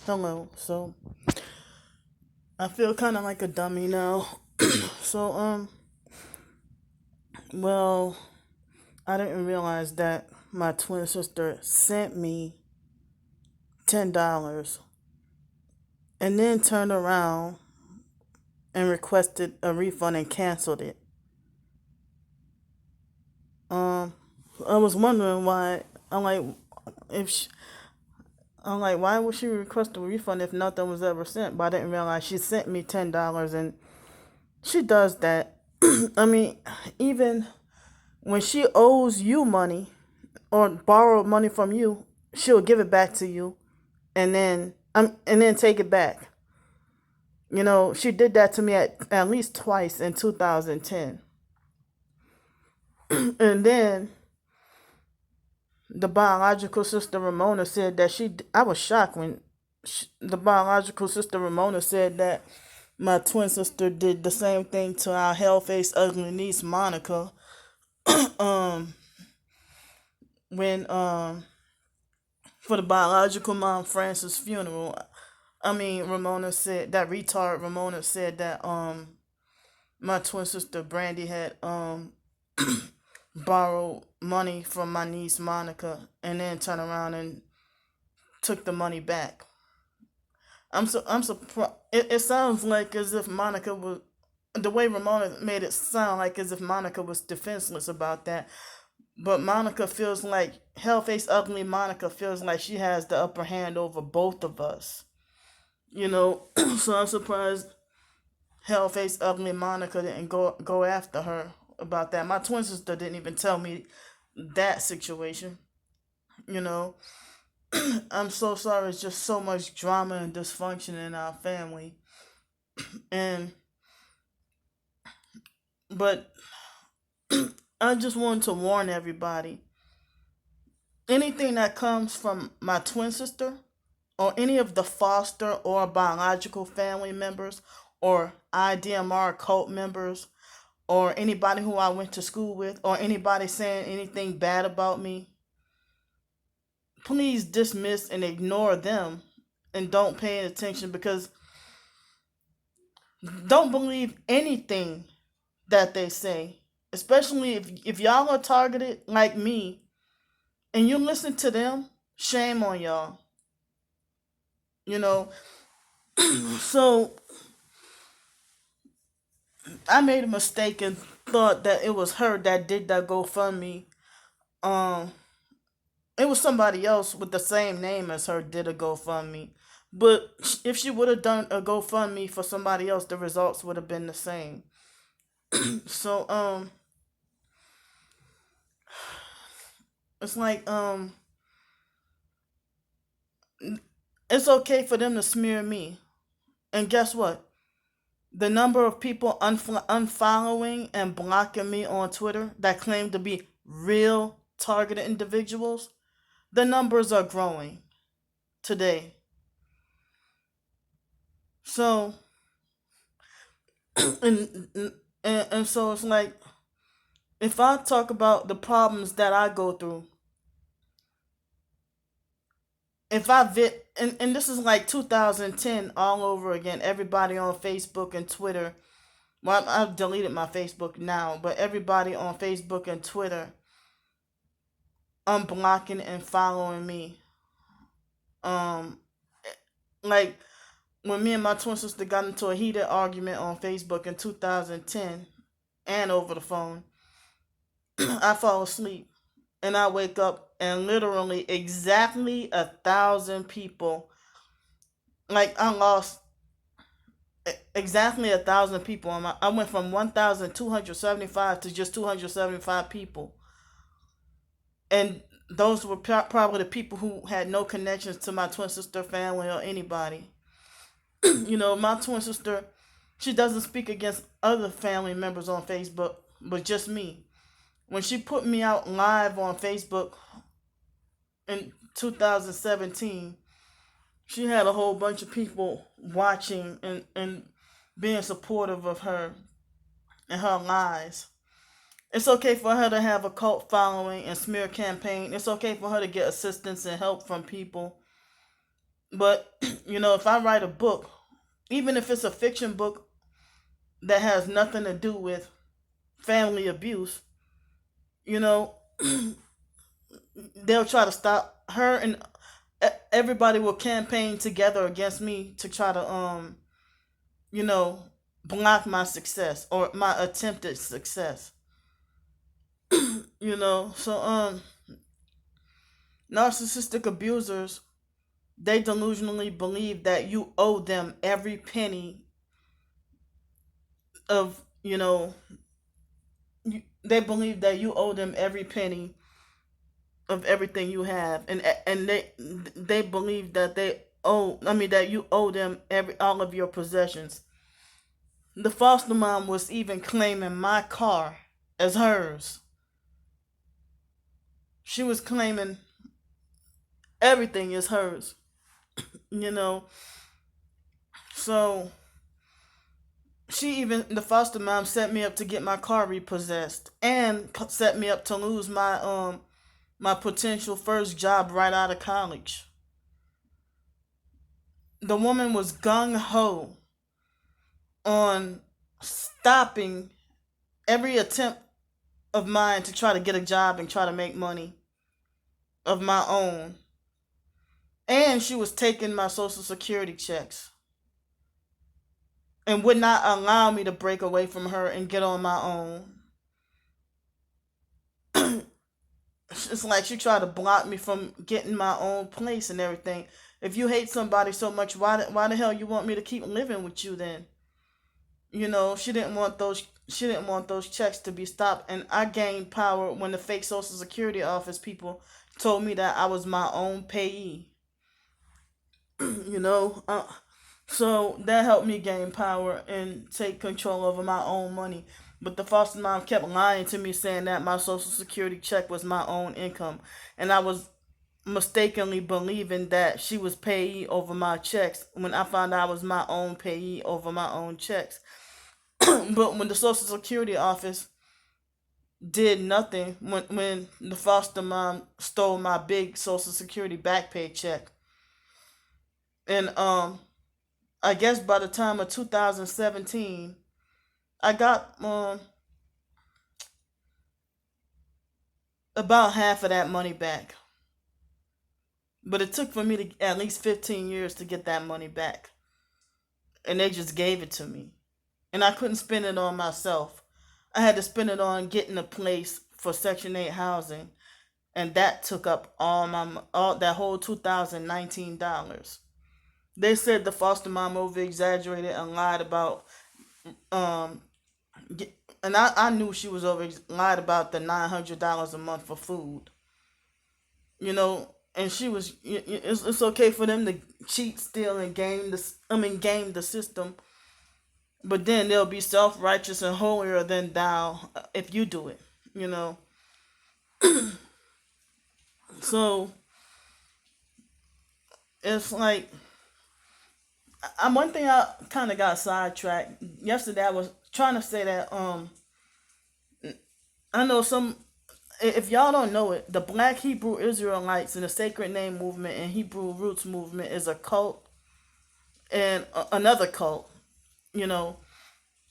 Hello. So I feel kind of like a dummy now. so well, I didn't realize that my twin sister sent me $10 and then turned around and requested a refund and canceled it. Um, I was wondering why. I'm like, if she, I'm like, why would she request a refund if nothing was ever sent? But I didn't realize she sent me $10, and she does that. I mean, even when she owes you money or borrow money from you, she'll give it back to you, and then take it back. She did that to me at least twice in 2010. And then the biological sister Ramona said that I was shocked when the biological sister Ramona said that my twin sister did the same thing to our hell-faced ugly niece Monica. um when For the biological mom Francis' funeral. I mean, Ramona said that retard Ramona said that my twin sister Brandy had borrowed money from my niece Monica and then turned around and took the money back. I'm surprised. It sounds like as if Monica was, the way Ramona made it sound like as if Monica was defenseless about that. But Monica feels like Hellface Ugly Monica feels like she has the upper hand over both of us. So I'm surprised Hellface Ugly Monica didn't go after her about that. My twin sister didn't even tell me that situation. You know, I'm so sorry. It's just so much drama and dysfunction in our family, and but I just wanted to warn everybody. Anything that comes from my twin sister or any of the foster or biological family members or IDMR cult members or anybody who I went to school with or anybody saying anything bad about me, please dismiss and ignore them and don't pay attention, because don't believe anything that they say, especially if y'all are targeted like me and you listen to them. Shame on y'all. You know, so I made a mistake and thought that it was her that did that GoFundMe. Um, it was somebody else with the same name as her did a GoFundMe. But if she would have done a GoFundMe for somebody else, the results would have been the same. So it's like it's okay for them to smear me, and guess what? The number of people unfollowing and blocking me on Twitter that claim to be real targeted individuals, the numbers are growing today. So, and, and so it's like, if I talk about the problems that I go through, if I and this is like 2010 all over again, everybody on Facebook and Twitter. Well, I've deleted my Facebook now, but everybody on Facebook and Twitter unblocking and following me. Um, like when me and my twin sister got into a heated argument on Facebook in 2010 and over the phone, I fall asleep and I wake up and literally exactly 1,000 people. Like I lost exactly 1,000 people. I went from 1,275 to just 275 people, and those were probably the people who had no connections to my twin sister family or anybody. My twin sister, she doesn't speak against other family members on Facebook, but just me. When she put me out live on Facebook in 2017, she had a whole bunch of people watching and being supportive of her and her lies. It's okay for her to have a cult following and smear campaign. It's okay for her to get assistance and help from people. But if I write a book, even if it's a fiction book that has nothing to do with family abuse, you know, they'll try to stop her, and everybody will campaign together against me to try to you know, block my success or my attempted success. So narcissistic abusers, they delusionally believe that you owe them every penny of, they believe that you owe them every penny of everything you have, and they believe that that you owe them every all of your possessions. The foster mom was even claiming my car as hers. She was claiming everything is hers, you know. So the foster mom set me up to get my car repossessed and set me up to lose my potential first job right out of college. The woman was gung ho on stopping every attempt of mine to try to get a job and try to make money of my own. And she was taking my social security checks and would not allow me to break away from her and get on my own. It's like she tried to block me from getting my own place and everything. If you hate somebody so much, why the hell you want me to keep living with you then? She didn't want those checks to be stopped, and I gained power when the fake Social Security office people told me that I was my own payee. you know, uh, so that helped me gain power and take control over my own money. But the foster mom kept lying to me, saying that my Social Security check was my own income, and I was mistakenly believing that she was payee over my checks when I found out I was my own payee over my own checks. But when the Social Security office did nothing, when the foster mom stole my big Social Security back pay check, and I guess by the time of 2017, I got about half of that money back. But it took for me to at least 15 years to get that money back, and they just gave it to me, and I couldn't spend it on myself. I had to spend it on getting a place for Section 8 housing, and that took up all that whole $2019. They said the foster mom over exaggerated and lied about um and I knew she was over lied about the $900 a month for food. And she was it's okay for them to cheat, steal, and game the system, but then they'll be self-righteous and holier than thou if you do it. You know, so it's like one thing I kind of got sidetracked yesterday. I was trying to say that I know some. If y'all don't know it, the Black Hebrew Israelites and the Sacred Name Movement and Hebrew Roots Movement is a cult and another cult. You know,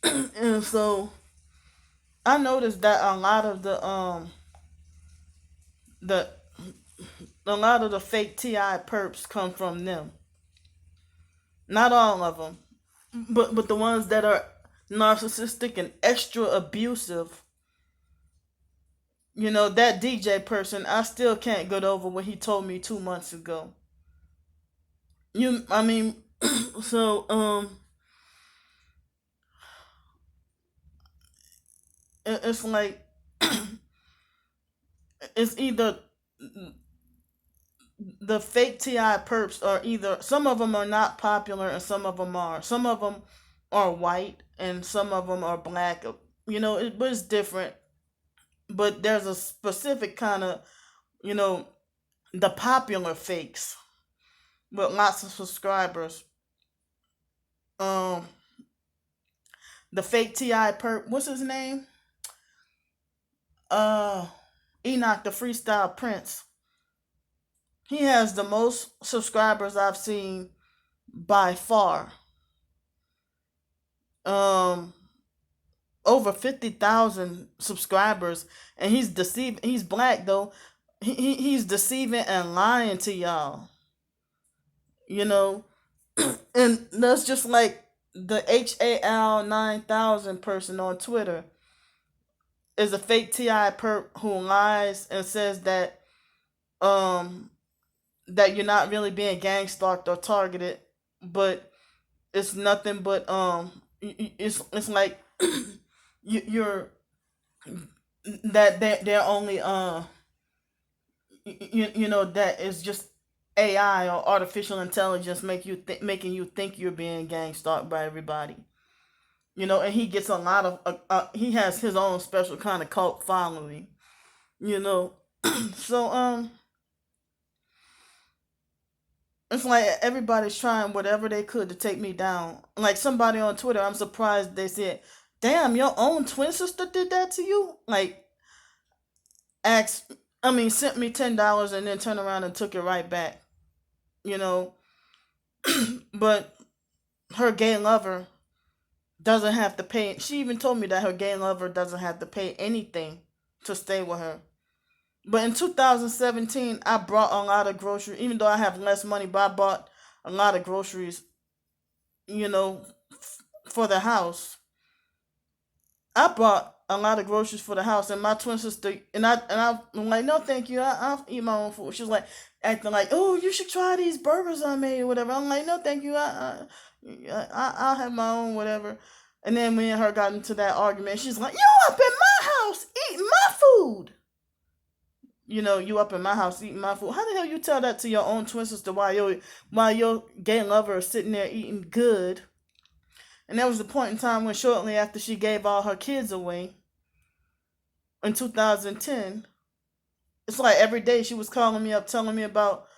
and so I noticed that the a lot of the fake Ti perps come from them. Not all of them, but the ones that are narcissistic and extra abusive. That DJ person, I still can't get over what he told me 2 months ago. I mean, so it's like it's either the fake Ti perps are either some of them are not popular and some of them are. Some of them are white and some of them are black. It was different, but there's a specific kind of you know the popular fakes with lots of subscribers. Um, the fake Ti perp, what's his name? Uh, Enoch the Freestyle Prince. He has the most subscribers I've seen by far. Um, Over 50,000 subscribers, and he's deceiving. He's black though. He's deceiving and lying to y'all. You know, and that's just like the HAL 9000 person on Twitter is a fake TI perp who lies and says um that you're not really being gang stalked or targeted, but it's nothing but it's like you're that they're only you know that is just AI or artificial intelligence making you think you're being gang stalked by everybody. You know, and he gets a lot of he has his own special kind of cult following. You know, so it's like everybody's trying whatever they could to take me down. Like somebody on Twitter, I'm surprised they said, "Damn, your own twin sister did that to you." Like, asked, I mean, sent me $10 and then turned around and took it right back. You know, but her gay lover doesn't have to pay. She even told me that her gay lover doesn't have to pay anything to stay with her. But in 2017, I brought a lot of groceries, even though I have less money, but I bought a lot of groceries, you know, for the house. I bought a lot of groceries for the house, and my twin sister I'm like, no, thank you. I'll eat my own food. She was like acting like, oh, you should try these burgers I made or whatever. I'm like, no, thank you. I'll have my own whatever. And then me and her got into that argument. She's like, you up in my house eating my food. You know, you up in my house eating my food. How the hell you tell that to your own twin sister while your gay lover is sitting there eating good? And there was a point in time when shortly after she gave all her kids away in 2010, it's like every day she was calling me up telling me about,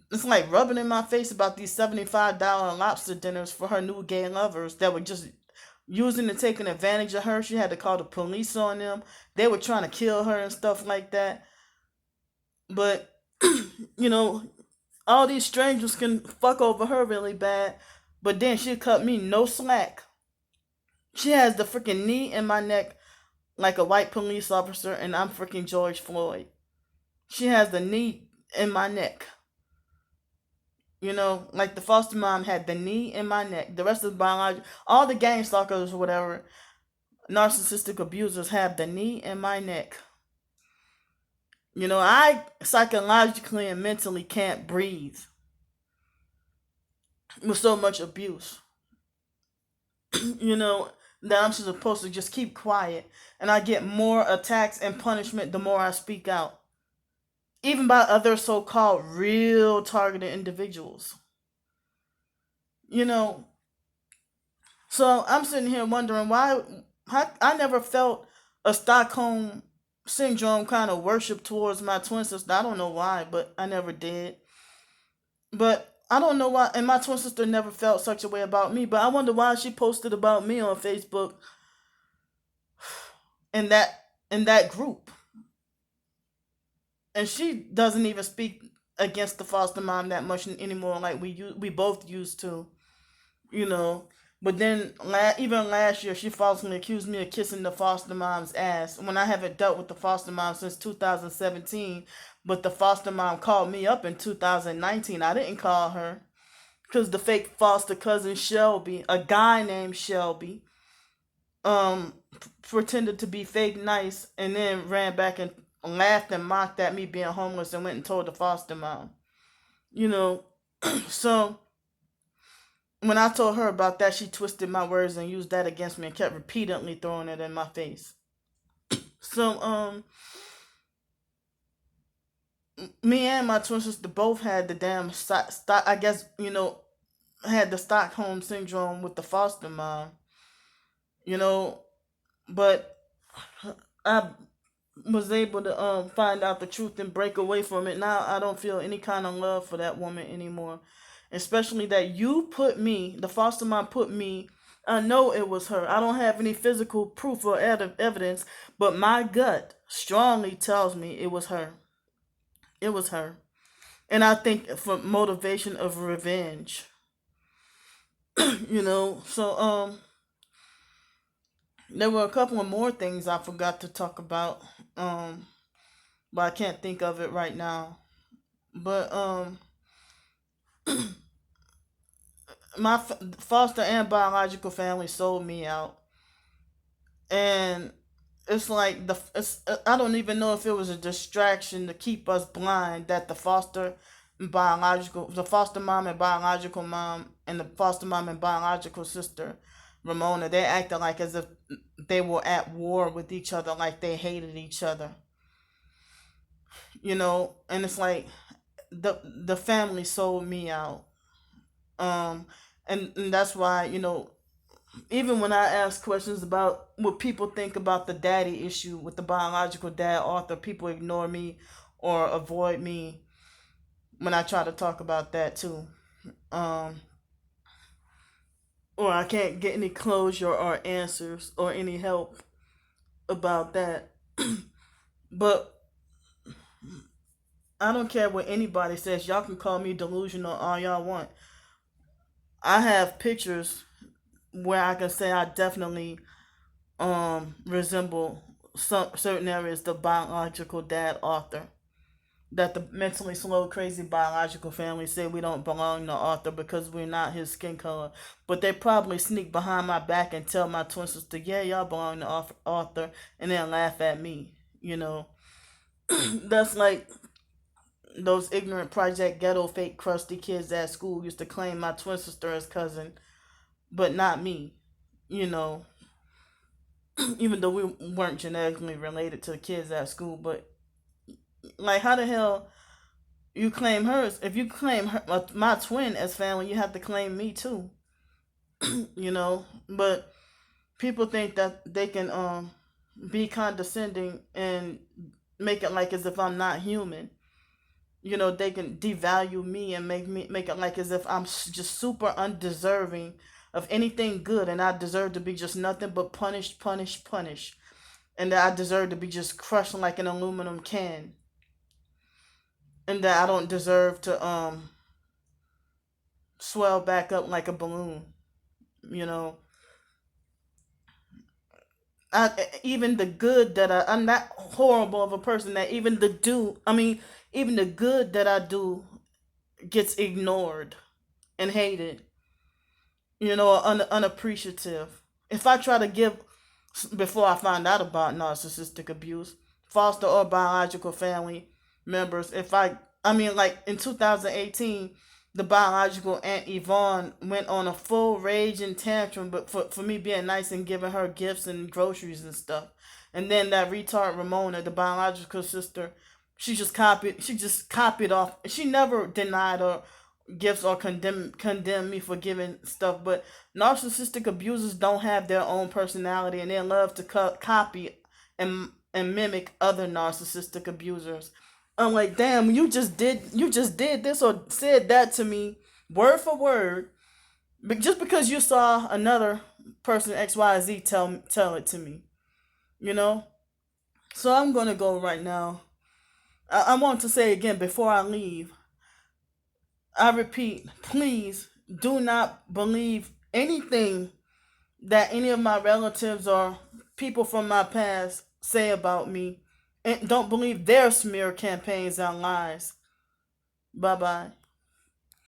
it's like rubbing in my face about these $75 lobster dinners for her new gay lovers that were just using and taking advantage of her. She had to call the police on them. They were trying to kill her and stuff like that. But you know, all these strangers can fuck over her really bad, but then she cut me no slack. She has the freaking knee in my neck like a white police officer, and I'm freaking George Floyd. She has the knee in my neck. You know, like the foster mom had the knee in my neck. The rest of the biological, all the gang stalkers or whatever, narcissistic abusers have the knee in my neck. You know, I psychologically and mentally can't breathe with so much abuse. You know, that I'm supposed to just keep quiet. And I get more attacks and punishment the more I speak out. Even by other so called real targeted individuals. You know, so I'm sitting here wondering why I never felt a Stockholm syndrome kind of worship towards my twin sister. I don't know why, but I never did. But I don't know why, and my twin sister never felt such a way about me. But I wonder why she posted about me on Facebook in that group, and she doesn't even speak against the foster mom that much anymore, like we both used to, you know. But then even last year, she falsely accused me of kissing the foster mom's ass when I haven't dealt with the foster mom since 2017. But the foster mom called me up in 2019. I didn't call her because the fake foster cousin Shelby, a guy named Shelby, pretended to be fake nice and then ran back and laughed and mocked at me being homeless and went and told the foster mom. You know, so when I told her about that, she twisted my words and used that against me and kept repeatedly throwing it in my face. So, me and my twin sister both had the damn I guess, you know, had the Stockholm syndrome with the foster mom, you know, but I was able to find out the truth and break away from it. Now I don't feel any kind of love for that woman anymore. Especially that you put me, the foster mom put me, I know it was her. I don't have any physical proof or evidence, but my gut strongly tells me it was her. It was her. And I think for motivation of revenge, So there were a couple of more things I forgot to talk about, um, but I can't think of it right now. But my foster and biological family sold me out, and it's like I don't even know if it was a distraction to keep us blind that the foster mom and biological mom, and the foster mom and biological sister, Ramona, they acted like as if they were at war with each other, like they hated each other, and it's like the family sold me out. Um, and that's why, even when I ask questions about what people think about the daddy issue with the biological dad author, people ignore me or avoid me when I try to talk about that too. Um, or I can't get any closure or answers or any help about that. But I don't care what anybody says. Y'all can call me delusional all y'all want. I have pictures where I can say I definitely resemble some certain areas the biological dad author. That the mentally slow, crazy biological family say we don't belong to Arthur because we're not his skin color. But they probably sneak behind my back and tell my twin sister, yeah, y'all belong to Arthur, and then laugh at me. That's like those ignorant Project Ghetto fake crusty kids at school used to claim my twin sister as cousin, but not me. You know, even though we weren't genetically related to the kids at school, but like, how the hell you claim hers? If you claim my twin as family, you have to claim me too. But people think that they can be condescending and make it like as if I'm not human. They can devalue me and make it like as if I'm just super undeserving of anything good, and I deserve to be just nothing but punished, punished, punished, and that I deserve to be just crushed like an aluminum can, and that I don't deserve to swell back up like a balloon. You know, even the good that I'm not horrible of a person that even the good that I do gets ignored and hated, unappreciative. If I try to give, before I find out about narcissistic abuse, foster or biological family members, like in 2018, the biological Aunt Yvonne went on a full raging tantrum, but for me being nice and giving her gifts and groceries and stuff. And then that retard Ramona, the biological sister, she just copied off. She never denied or gifts or condemn me for giving stuff, but narcissistic abusers don't have their own personality, and they love to copy and mimic other narcissistic abusers. I'm like, damn, you just did this or said that to me word for word, but just because you saw another person XYZ tell it to me, you know. So I'm gonna go right now. I want to say again before I leave, I repeat, please do not believe anything that any of my relatives or people from my past say about me. And don't believe their smear campaigns and lies. Bye bye.